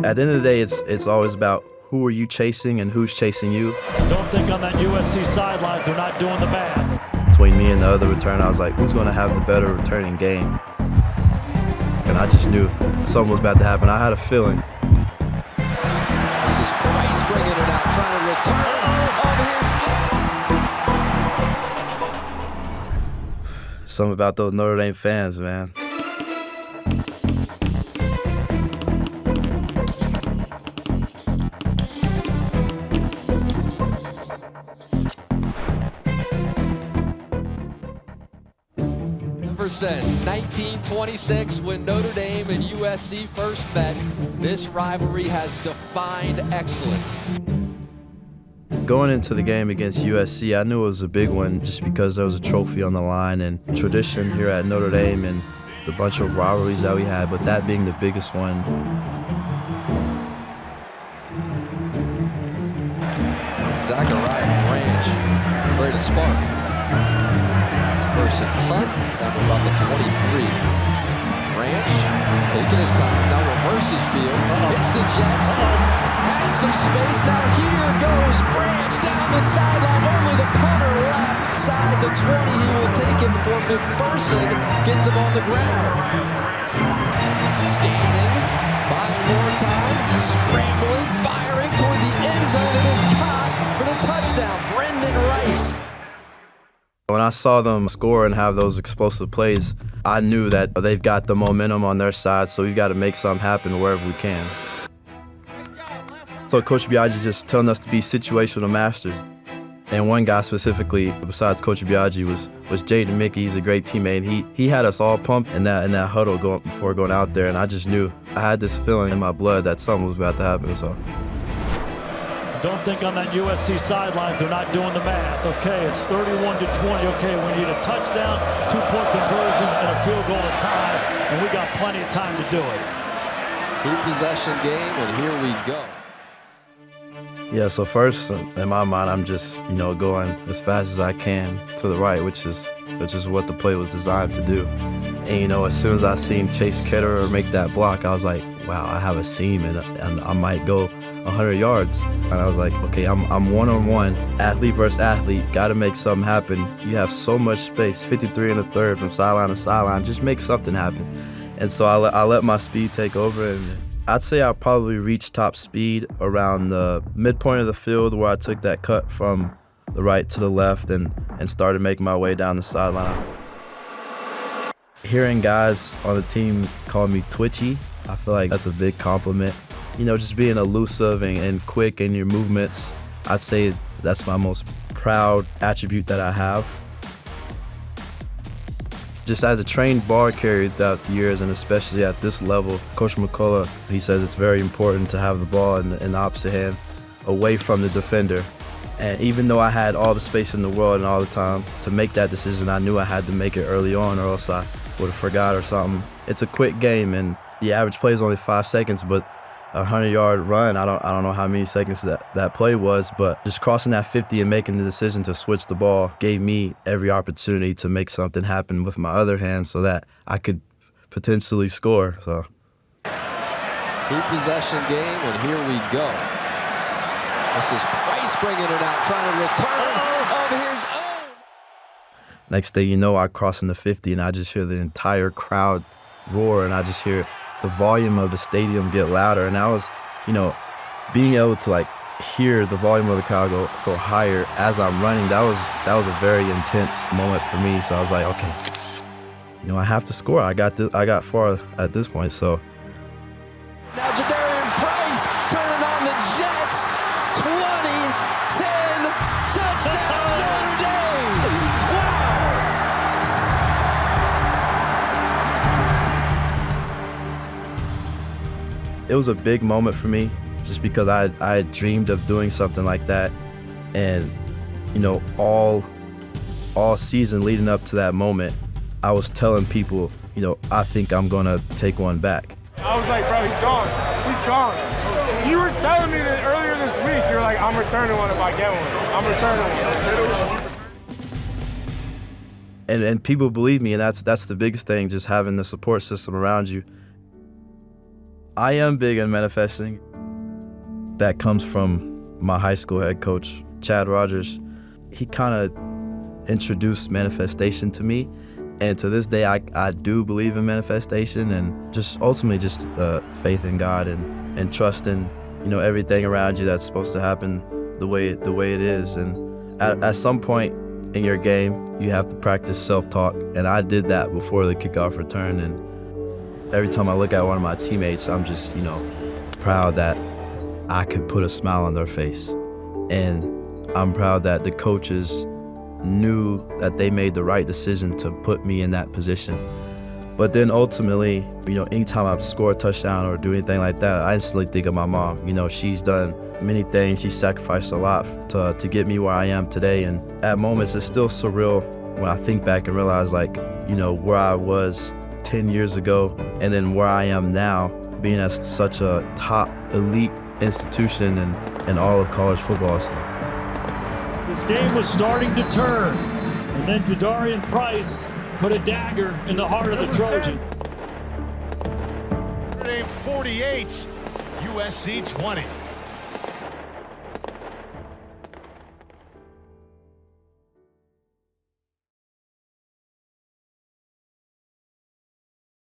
At the end of the day, it's always about who are you chasing and who's chasing you. Don't think on that USC sidelines they're not doing the math. Between me and the other returner, I was like, who's going to have the better returning game? And I just knew something was about to happen. I had a feeling. This is Price bringing it out, trying to return of his. Something about those Notre Dame fans, man. Since 1926, when Notre Dame and USC first met, this rivalry has defined excellence. Going into the game against USC, I knew it was a big one just because there was a trophy on the line and tradition here at Notre Dame and the bunch of rivalries that we had, but that being the biggest one. Zachariah Branch, ready to spark. First and punt, down to about the 23. Branch, taking his time, now reverses field, hits the Jets, has some space, now here goes Branch down the sideline, only the punter left. Side the 20, he will take it for McPherson, gets him on the ground. Scanning, buying more time, scrambling, firing toward the end zone, it is caught for the touchdown, Brendan Rice. When I saw them score and have those explosive plays, I knew that they've got the momentum on their side, so we've got to make something happen wherever we can. So Coach Biagi just telling us to be situational masters. And one guy specifically, besides Coach Biagi, was Jaden Mickey. He's a great teammate. He had us all pumped in that huddle before going out there, and I just knew I had this feeling in my blood that something was about to happen. So. Don't think on that USC sidelines they're not doing the math. Okay, it's 31-20. Okay, we need a touchdown, 2-point conversion, and a field goal at time, and we got plenty of time to do it. 2-possession game, and here we go. Yeah, so first, in my mind, I'm just, going as fast as I can to the right, which is what the play was designed to do. And, as soon as I seen Chase Ketterer make that block, I was like, wow, I have a seam, and I might go 100 yards. And I was like, okay, I'm one-on-one, athlete versus athlete, got to make something happen. You have so much space, 53 and a third from sideline to sideline, just make something happen. And so I let my speed take over, and I'd say I probably reached top speed around the midpoint of the field where I took that cut from the right to the left and started making my way down the sideline. Hearing guys on the team call me twitchy, I feel like that's a big compliment. Just being elusive and quick in your movements, I'd say that's my most proud attribute that I have. Just as a trained ball carrier throughout the years, and especially at this level, Coach McCullough, he says it's very important to have the ball in the opposite hand away from the defender. And even though I had all the space in the world and all the time to make that decision, I knew I had to make it early on or else I would have forgot or something. It's a quick game, and the average play is only 5 seconds, but a 100-yard run, I don't know how many seconds that play was, but just crossing that 50 and making the decision to switch the ball gave me every opportunity to make something happen with my other hand so that I could potentially score. So. 2-possession game, and here we go. This is Price bringing it out, trying to return of his own. Next thing you know, I cross in the 50, and I just hear the entire crowd roar, and I just hear the volume of the stadium get louder. And I was, being able to hear the volume of the crowd go higher as I'm running, that was a very intense moment for me. So I was like, okay, I have to score. I got far at this point. So now Jadarian Price turning on the Jets. 20-10 touchdown Notre Dame. Wow. It was a big moment for me just because I had dreamed of doing something like that. And, all season leading up to that moment, I was telling people, I think I'm going to take one back. I was like, bro, he's gone. He's gone. You were telling me that earlier this week. You were like, I'm returning one if I get one. I'm returning one. And people believe me, and that's the biggest thing, just having the support system around you. I am big on manifesting. That comes from my high school head coach, Chad Rogers. He kind of introduced manifestation to me. And to this day, I do believe in manifestation and just ultimately just faith in God and trusting, everything around you that's supposed to happen the way it is. And at some point in your game, you have to practice self-talk. And I did that before the kickoff return. And every time I look at one of my teammates, I'm just, proud that I could put a smile on their face. And I'm proud that the coaches knew that they made the right decision to put me in that position. But then ultimately, anytime I score a touchdown or do anything like that, I instantly think of my mom. She's done many things. She sacrificed a lot to get me where I am today. And at moments, it's still surreal when I think back and realize, where I was 10 years ago and then where I am now, being at such a top elite institution in all of college football. So. This game was starting to turn, and then Jadarian Price put a dagger in the heart of the Trojan. Notre Dame 48, USC 20.